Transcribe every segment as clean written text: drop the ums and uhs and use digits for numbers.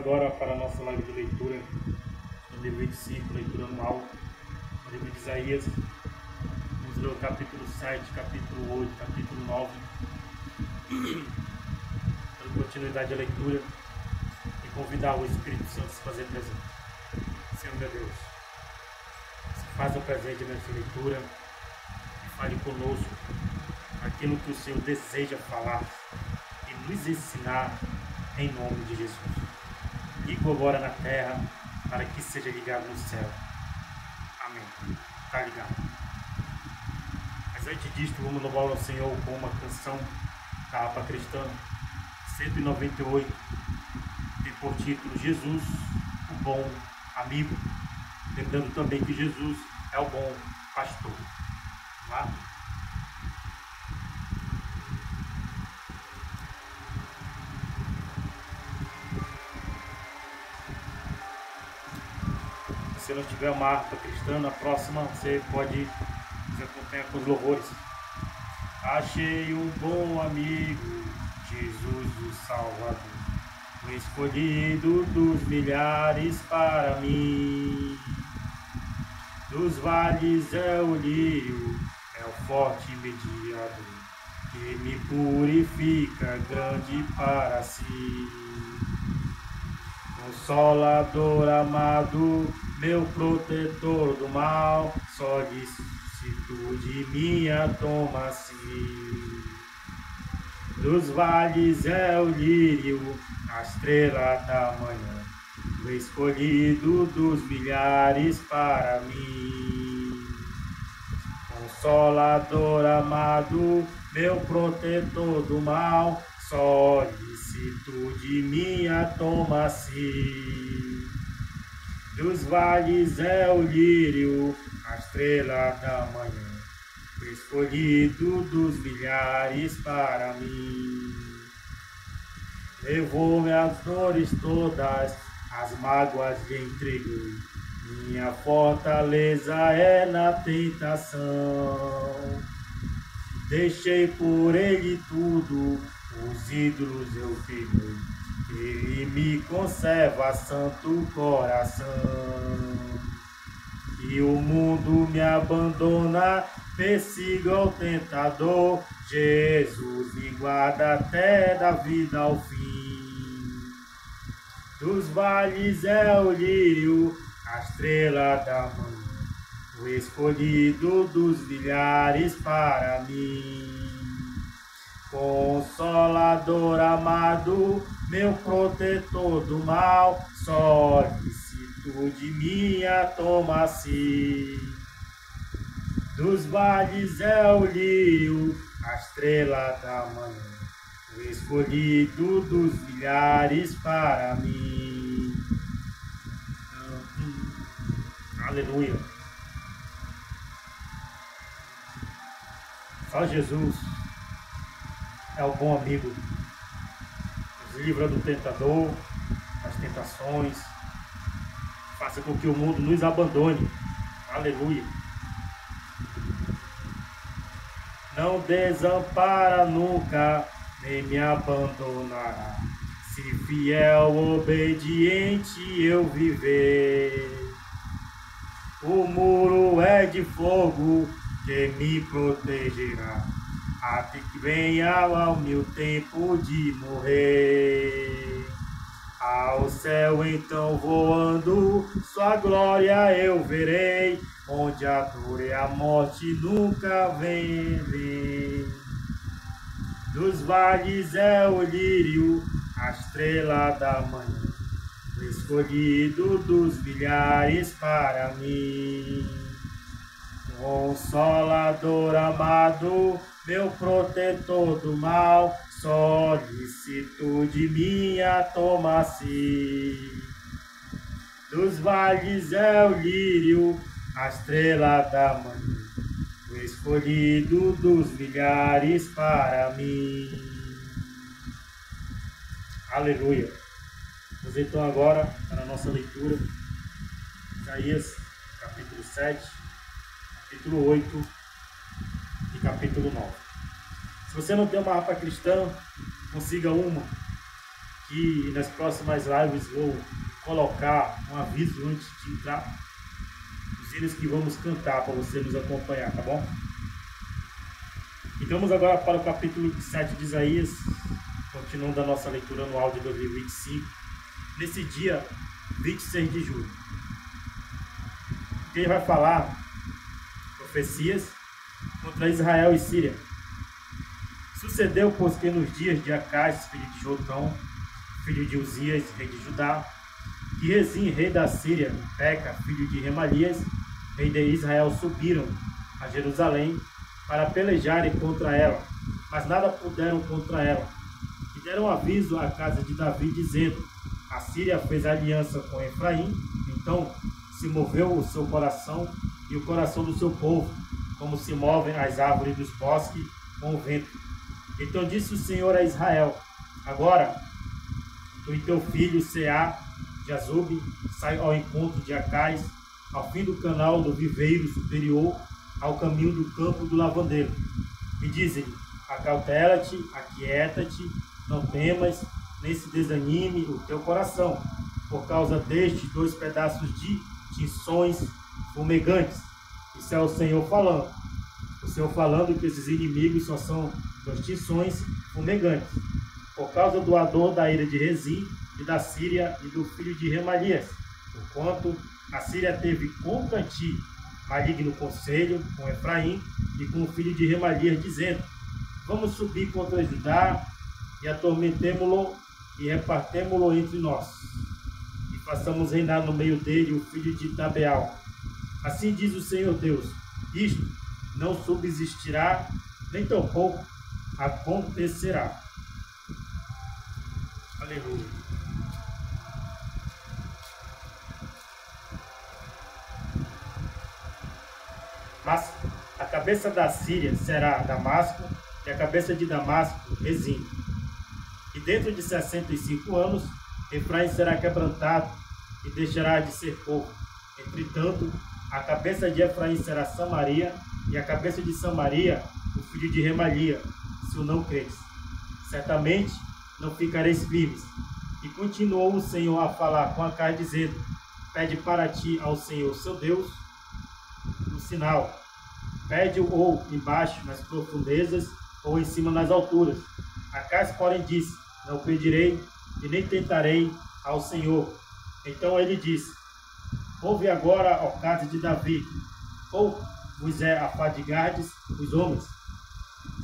agora para a nossa live de leitura no livro 25, leitura anual, no livro de Isaías. Vamos ler o capítulo 7, capítulo 8, capítulo 9. Dando continuidade à leitura e convidar o Espírito Santo a se fazer presente. Senhor meu Deus, se faça presente nessa leitura e fale conosco aquilo que o Senhor deseja falar e nos ensinar em nome de Jesus. Ligo agora na terra para que seja ligado no céu. Amém. Está ligado. Mas antes disto, vamos louvar ao Senhor com uma canção da harpa cristã 198, tem por título Jesus, o bom amigo. Lembrando também que Jesus é o bom pastor. Vamos lá? Se não tiver uma harpa cristã, na próxima você pode nos acompanhar com os louvores. Achei um bom amigo, Jesus o Salvador, o escolhido dos milhares para mim. Dos vales é o lírio, é o forte mediador, que me purifica grande para si. Consolador amado, meu protetor do mal, solicitude minha toma-se. Dos vales é o lírio, a estrela da manhã, o escolhido dos milhares para mim. Consolador amado, meu protetor do mal, solicitude minha toma-se. Dos vales é o lírio, a estrela da manhã, o escolhido dos milhares para mim. Levou-me as dores todas, as mágoas lhe entreguei, minha fortaleza é na tentação. Deixei por ele tudo, os ídolos eu peguei, ele me conserva santo coração. E o mundo me abandona, persiga o tentador, Jesus me guarda até da vida ao fim. Dos vales é o lírio, a estrela da manhã, o escolhido dos milhares para mim. Consolador amado, meu protetor do mal, solicitude minha toma-se. Dos vales é o lírio, a estrela da manhã, o escolhido dos milhares para mim. Aleluia. Só Jesus é o bom amigo, nos livra do tentador, das tentações, faça com que o mundo nos abandone. Aleluia. Não desampara nunca, nem me abandonará, se fiel, obediente eu viver. O muro é de fogo que me protegerá, até que venha o meu tempo de morrer. Ao céu então voando, sua glória eu verei, onde a dor e a morte nunca vem. Dos vales é o lírio, a estrela da manhã, o escolhido dos milhares para mim. Consolador amado, meu protetor do mal, solicitude minha toma-se. Dos vales é o lírio, a estrela da manhã, o escolhido dos milhares para mim. Aleluia. Vamos então agora para a nossa leitura, Isaías capítulo 7, capítulo 8 e capítulo 9. Se você não tem uma harpa cristã, consiga uma que nas próximas lives vou colocar um aviso antes de entrar, os hinos que vamos cantar para você nos acompanhar, tá bom? Então vamos agora para o capítulo 27 de Isaías, continuando a nossa leitura anual de 2025, nesse dia 26 de julho. Quem vai falar profecias contra Israel e Síria. Sucedeu, pois, que nos dias de Acais, filho de Jotão, filho de Uzias, rei de Judá, que Rezim, rei da Síria, e Peca, filho de Remalias, rei de Israel, subiram a Jerusalém para pelejarem contra ela, mas nada puderam contra ela. E deram aviso à casa de Davi, dizendo: a Síria fez aliança com Efraim, então se moveu o seu coração e o coração do seu povo, como se movem as árvores dos bosques com o vento. Então disse o Senhor a Israel: agora tu e teu filho Seá de Azub sai ao encontro de Acais, ao fim do canal do viveiro superior, ao caminho do campo do lavandeiro. E dizem-lhe: acautela-te, aquieta-te, não temas, nem se desanime o teu coração, por causa destes 2 pedaços de tinções fumegantes. Isso é o Senhor falando. O Senhor falando que esses inimigos só são 2 tinções fumegantes, por causa do ardor da ira de Rezim e da Síria e do filho de Remalias, porquanto a Síria teve contra ti maligno conselho com Efraim e com o filho de Remalias, dizendo: vamos subir contra Judá e atormentemo-lo e repartemo-lo entre nós, e façamos reinar no meio dele o filho de Tabeal. Assim diz o Senhor Deus: isto não subsistirá, nem tampouco acontecerá. Aleluia. Mas a cabeça da Síria será Damasco, e a cabeça de Damasco, Rezim. E dentro de 65 anos, Efraim será quebrantado e deixará de ser povo. Entretanto, a cabeça de Efraim será Samaria, e a cabeça de Samaria, o filho de Remalia, se o não creres. Certamente não ficareis firmes. E continuou o Senhor a falar com Acais, dizendo: pede para ti ao Senhor, seu Deus, um sinal. Pede-o ou embaixo nas profundezas, ou em cima nas alturas. Acais, porém, disse: não pedirei e nem tentarei ao Senhor. Então ele disse: ouve agora, ó casa de Davi, ou vos é afadigardes os homens,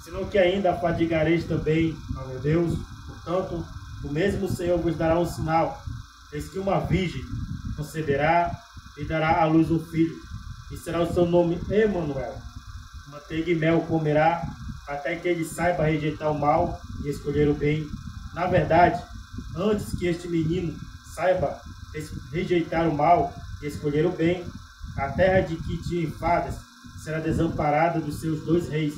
senão que ainda afadigareis também, ó meu Deus. Portanto, o mesmo Senhor vos dará um sinal: eis que uma virgem conceberá e dará à luz um filho, e será o seu nome Emanuel. Manteiga e mel comerá, até que ele saiba rejeitar o mal e escolher o bem. Na verdade, antes que este menino saiba rejeitar o mal e escolher o bem, a terra de que te enfadas será desamparada dos seus 2 reis.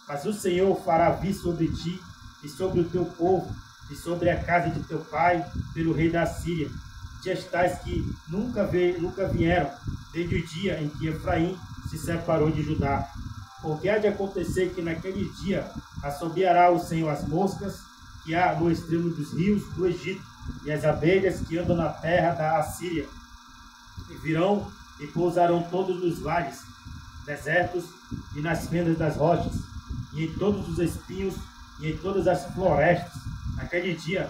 Mas o Senhor fará vir sobre ti e sobre o teu povo e sobre a casa de teu pai pelo rei da Síria, dias tais que nunca vieram, desde o dia em que Efraim se separou de Judá. Porque há de acontecer que naquele dia assobiará o Senhor as moscas que há no extremo dos rios do Egito, e as abelhas que andam na terra da Assíria. E virão e pousarão todos nos vales, desertos e nas fendas das rochas, e em todos os espinhos e em todas as florestas. Naquele dia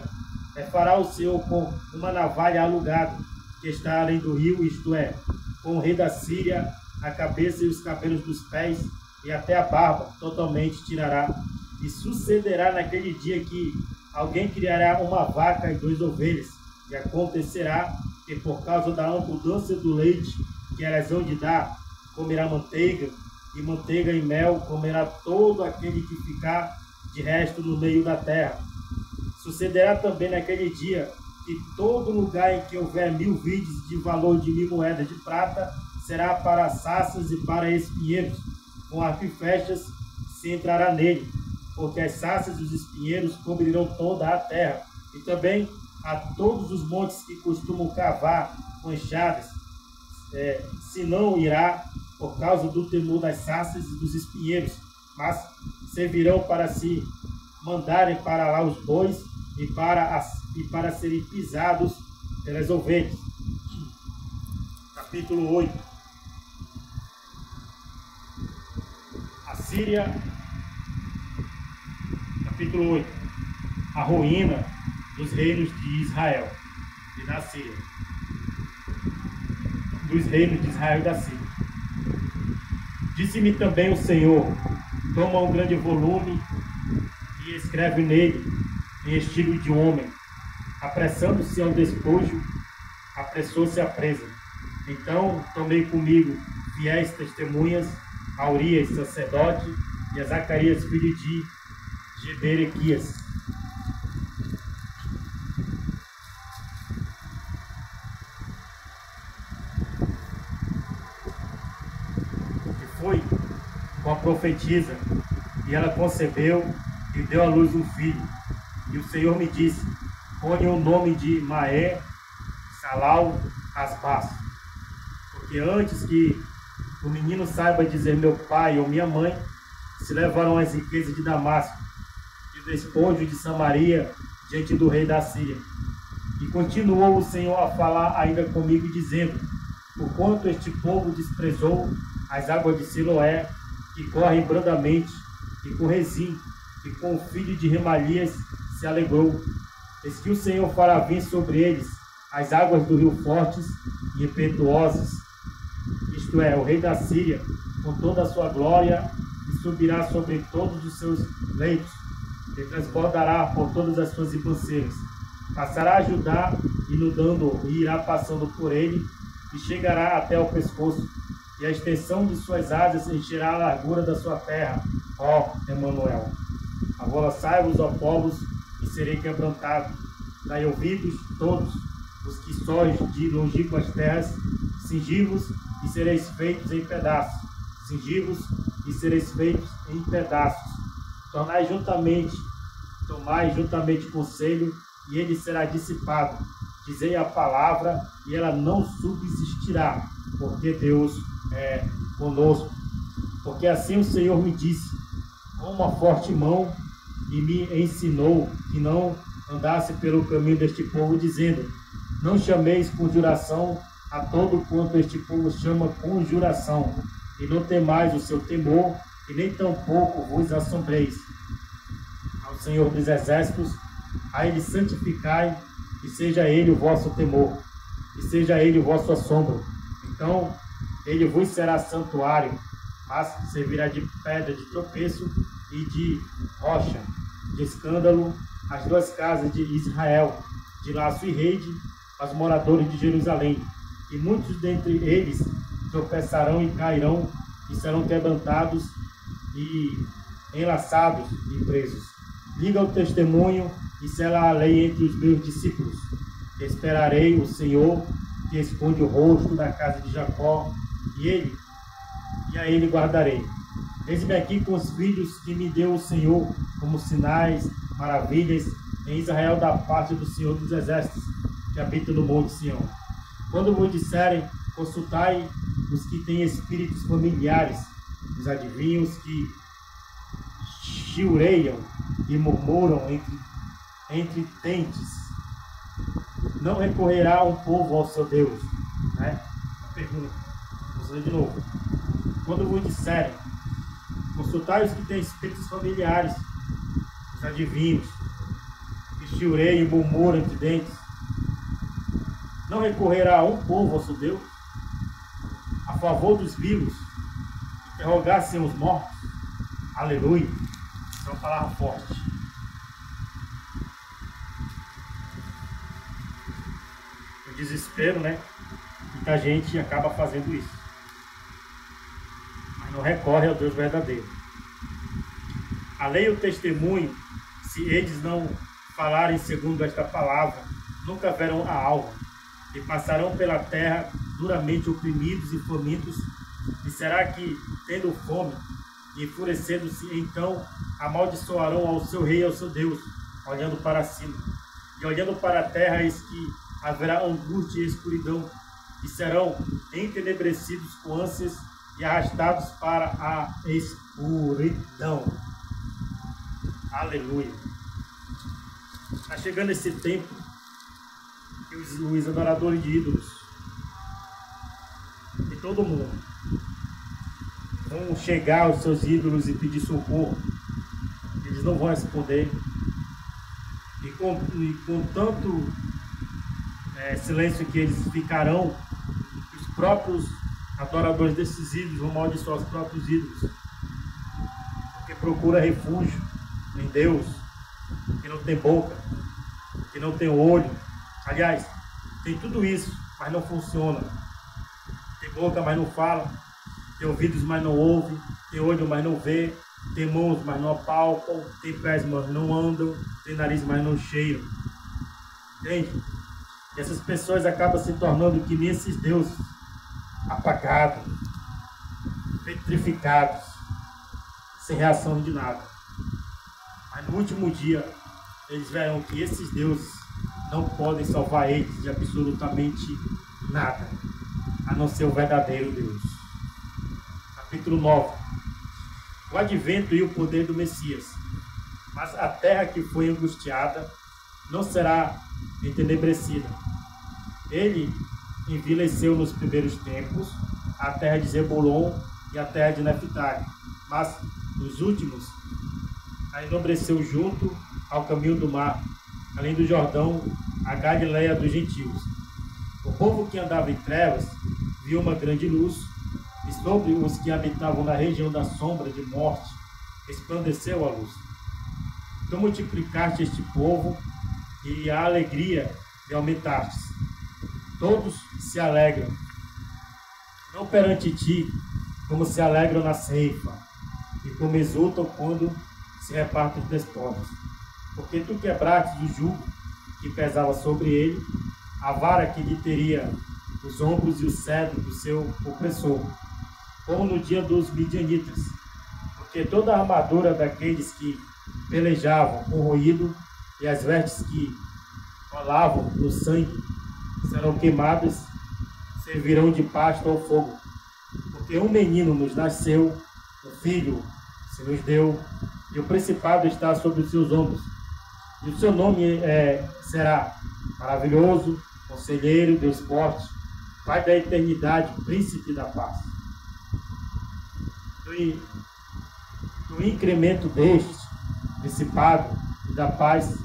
fará o Senhor com uma navalha alugada, que está além do rio, isto é, com o rei da Síria, a cabeça e os cabelos dos pés, e até a barba totalmente tirará. E sucederá naquele dia que alguém criará uma vaca e 2 ovelhas, e acontecerá que por causa da abundância do leite que elas hão de dar, comerá manteiga, e manteiga e mel comerá todo aquele que ficar de resto no meio da terra. Sucederá também naquele dia que todo lugar em que houver 1000 vides de valor de 1000 moedas de prata será para saças e para espinheiros, com arco e flechas se entrará nele, porque as saças e os espinheiros cobrirão toda a terra. E também a todos os montes que costumam cavar com enxadas, se não irá por causa do temor das saças e dos espinheiros, mas servirão para se mandarem para lá os bois e para serem pisados pelas ovelhas. Capítulo 8. A Síria. Capítulo 8. A ruína dos reinos de Israel e da Síria. Dos reinos de Israel e da Síria. Disse-me também o Senhor: toma um grande volume e escreve nele em estilo de homem. Apressando-se ao despojo, apressou-se a presa. Então tomei comigo fiéis testemunhas, a Urias, sacerdote, e a Zacarias, filho de Geberequias. E foi com a profetisa, e ela concebeu e deu à luz um filho. E o Senhor me disse: ponha o nome de Maé Salal Asbaz, porque antes que o menino saiba dizer meu pai ou minha mãe, se levaram as riquezas de Damasco e o despojo de Samaria diante do rei da Síria. E continuou o Senhor a falar ainda comigo, dizendo: porquanto este povo desprezou as águas de Siloé, que correm brandamente, e com Rezim, e com o filho de Remalias se alegrou. Eis que o Senhor fará vir sobre eles as águas do rio fortes e impetuosas, isto é, o rei da Síria, com toda a sua glória, e subirá sobre todos os seus leitos, e transbordará por todas as suas ribanceiras. Passará a Judá, inundando, e irá passando por ele, e chegará até o pescoço, e a extensão de suas asas encherá a largura da sua terra, ó Emanuel. Alvoroçai-vos, ó povos, e serei quebrantado. Dai ouvidos todos os que sois de longínquas terras, cingi-vos e sereis feitos em pedaços. Cingi-vos e sereis feitos em pedaços. Tomai juntamente conselho, e ele será dissipado. Dizei a palavra, e ela não subsistirá, porque Deus é conosco. Porque assim o Senhor me disse, com uma forte mão, e me ensinou que não andasse pelo caminho deste povo, dizendo: não chameis conjuração a todo quanto este povo chama conjuração, e não temais o seu temor, e nem tampouco vos assombreis. Ao Senhor dos Exércitos, a ele santificai, e seja ele o vosso temor, e seja ele o vosso assombro. Então ele vos será santuário, mas servirá de pedra de tropeço e de rocha, de escândalo, as duas casas de Israel, de laço e rede, aos moradores de Jerusalém. E muitos dentre eles tropeçarão e cairão, e serão quebrantados e enlaçados e presos. Liga o testemunho e sela a lei entre os meus discípulos. Esperarei o Senhor, que esconde o rosto da casa de Jacó, e a ele guardarei. Eis-me aqui com os filhos que me deu o Senhor, como sinais, maravilhas, em Israel da parte do Senhor dos Exércitos, que habita no monte Sião. Quando vos disserem, consultai os que têm espíritos familiares, os adivinhos que chiureiam e murmuram entre dentes. Não recorrerá um povo ao seu Deus. Pergunta, vou ler de novo. Quando vos disserem, consultai os que têm espíritos familiares, os adivinhos, que chiureiam e murmuram entre dentes. Não recorrerá um povo ao seu Deus? A favor dos vivos, interrogassem os mortos. Aleluia. Isso é uma palavra forte. O desespero, muita gente acaba fazendo isso, mas não recorre ao Deus verdadeiro. A lei e o testemunho, se eles não falarem segundo esta palavra, nunca verão a alva, e passarão pela terra duramente oprimidos e famintos. E será que, tendo fome e enfurecendo-se, então amaldiçoarão ao seu rei e ao seu Deus, olhando para cima? E olhando para a terra, eis que haverá angústia e escuridão, e serão entenebrecidos com ânsias e arrastados para a escuridão. Aleluia. Está chegando esse tempo que os adoradores de ídolos de todo mundo vão chegar aos seus ídolos e pedir socorro. Eles não vão responder. E com tanto silêncio que eles ficarão, os próprios adoradores desses ídolos vão amaldiçoar os próprios ídolos. Porque procura refúgio em Deus, que não tem boca, que não tem olho. Aliás, tem tudo isso, mas não funciona. Tem boca, mas não fala. Tem ouvidos, mas não ouve. Tem olho, mas não vê. Tem mãos, mas não apalpam. Tem pés, mas não andam. Tem nariz, mas não cheiram. Entende? E essas pessoas acabam se tornando que nem esses deuses, apagados, petrificados, sem reação de nada. Mas no último dia, eles verão que esses deuses não podem salvar eles de absolutamente nada, a não ser o verdadeiro Deus. Capítulo 9. O advento e o poder do Messias. Mas a terra que foi angustiada não será entenebrecida. Ele envileceu nos primeiros tempos a terra de Zebulon e a terra de Neftali, mas nos últimos a enobreceu junto ao caminho do mar, além do Jordão, a Galileia dos gentios. O povo que andava em trevas viu uma grande luz, e sobre os que habitavam na região da sombra de morte resplandeceu a luz. Tu multiplicaste este povo e a alegria lhe aumentastes. Todos se alegram, não perante ti, como se alegram na ceifa, e como exultam quando se repartem os despojos. Porque tu quebraste o jugo que pesava sobre ele, a vara que lhe teria os ombros e o cedro do seu opressor, como no dia dos midianitas. Porque toda a armadura daqueles que pelejavam corroído e as vestes que rolavam no sangue serão queimadas, servirão de pasto ao fogo. Porque um menino nos nasceu, um filho se nos deu, e o principado está sobre os seus ombros. E o seu nome será Maravilhoso, Conselheiro, Deus Forte, Pai da Eternidade, Príncipe da Paz. Do incremento deste principado e da paz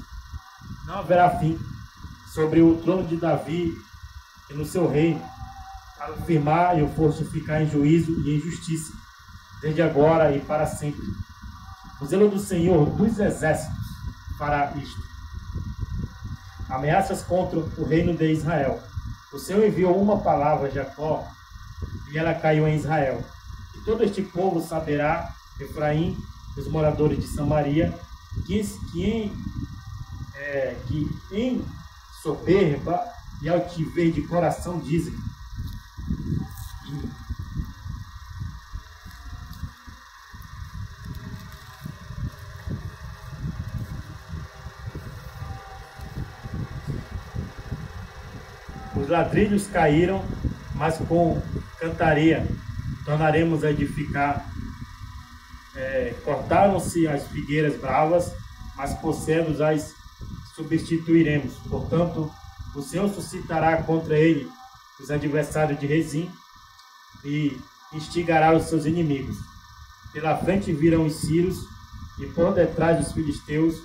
não haverá fim sobre o trono de Davi e no seu reino, para o firmar e o fortificar em juízo e em justiça, desde agora e para sempre. O zelo do Senhor dos exércitos fará isto. Ameaças contra o reino de Israel. O Senhor enviou uma palavra a Jacó e ela caiu em Israel. E todo este povo saberá, Efraim, os moradores de Samaria, que em soberba e altivez de coração dizem: os ladrilhos caíram, mas com cantaria tornaremos a edificar. Cortaram-se as figueiras bravas, mas por cedos as substituiremos. Portanto, o Senhor suscitará contra ele os adversários de Rezim e instigará os seus inimigos. Pela frente virão os sírios e por detrás os filisteus,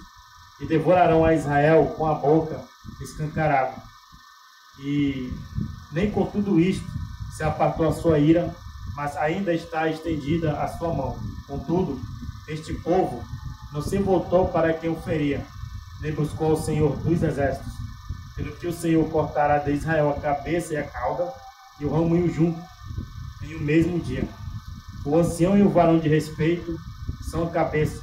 e devorarão a Israel com a boca escancarada. E nem com tudo isto se apartou a sua ira, mas ainda está estendida a sua mão. Contudo, este povo não se voltou para quem o feria, nem buscou o Senhor dos exércitos. Pelo que o Senhor cortará de Israel a cabeça e a cauda, e o ramo e o junco, em um mesmo dia. O ancião e o varão de respeito são a cabeça,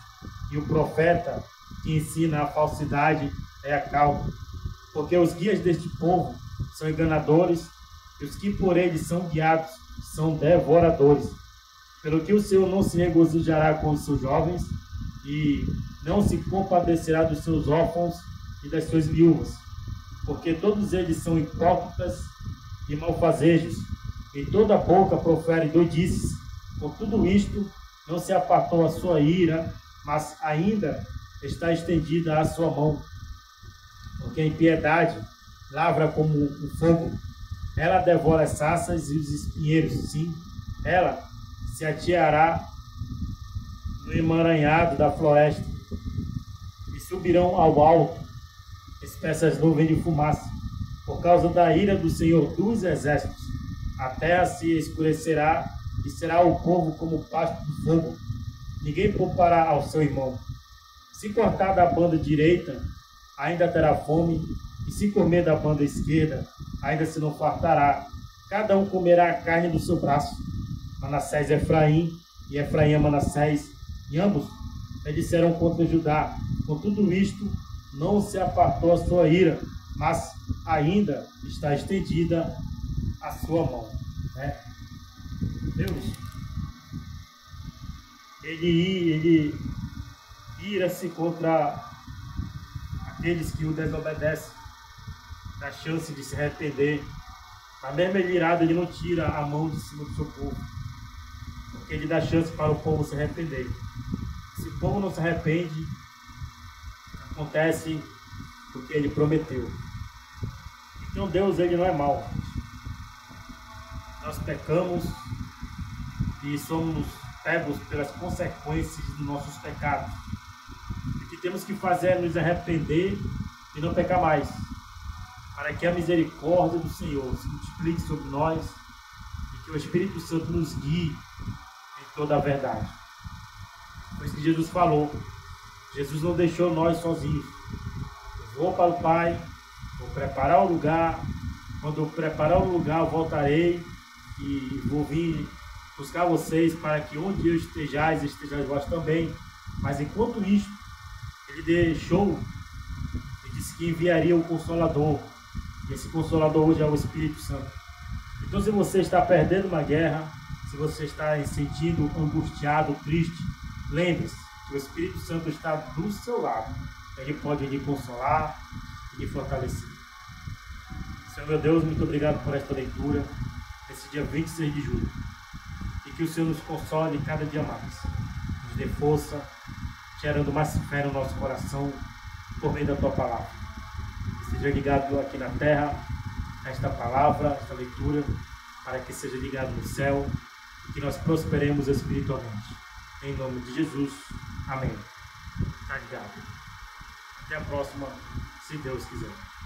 e o profeta que ensina a falsidade é a cauda. Porque os guias deste povo são enganadores, e os que por eles são guiados são devoradores. Pelo que o Senhor não se regozijará com os seus jovens, e não se compadecerá dos seus órfãos e das suas viúvas, porque todos eles são hipócritas e malfazejos, e toda boca profere doidices. Por tudo isto, não se apartou a sua ira, mas ainda está estendida a sua mão. porque a impiedade lavra como um fogo. Ela devora as sarças e os espinheiros, sim. Ela se ateará no emaranhado da floresta e subirão ao alto espessas nuvens de fumaça. Por causa da ira do Senhor dos Exércitos, a terra se escurecerá e será o povo como pasto do fogo. Ninguém poupará ao seu irmão. Se cortar da banda direita, ainda terá fome, e se comer da banda esquerda, ainda se não fartará. Cada um comerá a carne do seu braço. Manassés Efraim, e Efraim a Manassés, e ambos disseram contra Judá. Com tudo isto, não se apartou a sua ira, mas ainda está estendida a sua mão. Deus, ele ira-se contra aqueles que o desobedecem, dá chance de se arrepender. Mas mesmo ele irado, ele não tira a mão de cima do seu povo, porque ele dá chance para o povo se arrepender. Se o povo não se arrepende, acontece o que ele prometeu. Então Deus, ele não é mau. Nós pecamos e somos pegos pelas consequências dos nossos pecados. O que temos que fazer é nos arrepender e não pecar mais, para que a misericórdia do Senhor se multiplique sobre nós e que o Espírito Santo nos guie em toda a verdade. Foi isso que Jesus falou. Jesus não deixou nós sozinhos. Eu vou para o Pai, vou preparar o lugar. Quando eu preparar o lugar, eu voltarei e vou vir buscar vocês para que onde eu estejais vós também. Mas enquanto isto, ele disse que enviaria o Consolador. E esse Consolador hoje é o Espírito Santo. Então, se você está perdendo uma guerra, se você está se sentindo angustiado, triste, lembre-se que o Espírito Santo está do seu lado. Ele pode lhe consolar e lhe fortalecer. Senhor meu Deus, muito obrigado por esta leitura, nesse dia 26 de julho. E que o Senhor nos console cada dia mais, nos dê força, gerando mais fé no nosso coração, por meio da Tua Palavra. Seja ligado aqui na terra, esta palavra, esta leitura, para que seja ligado no céu e que nós prosperemos espiritualmente. Em nome de Jesus. Amém. Tá ligado. Até a próxima, se Deus quiser.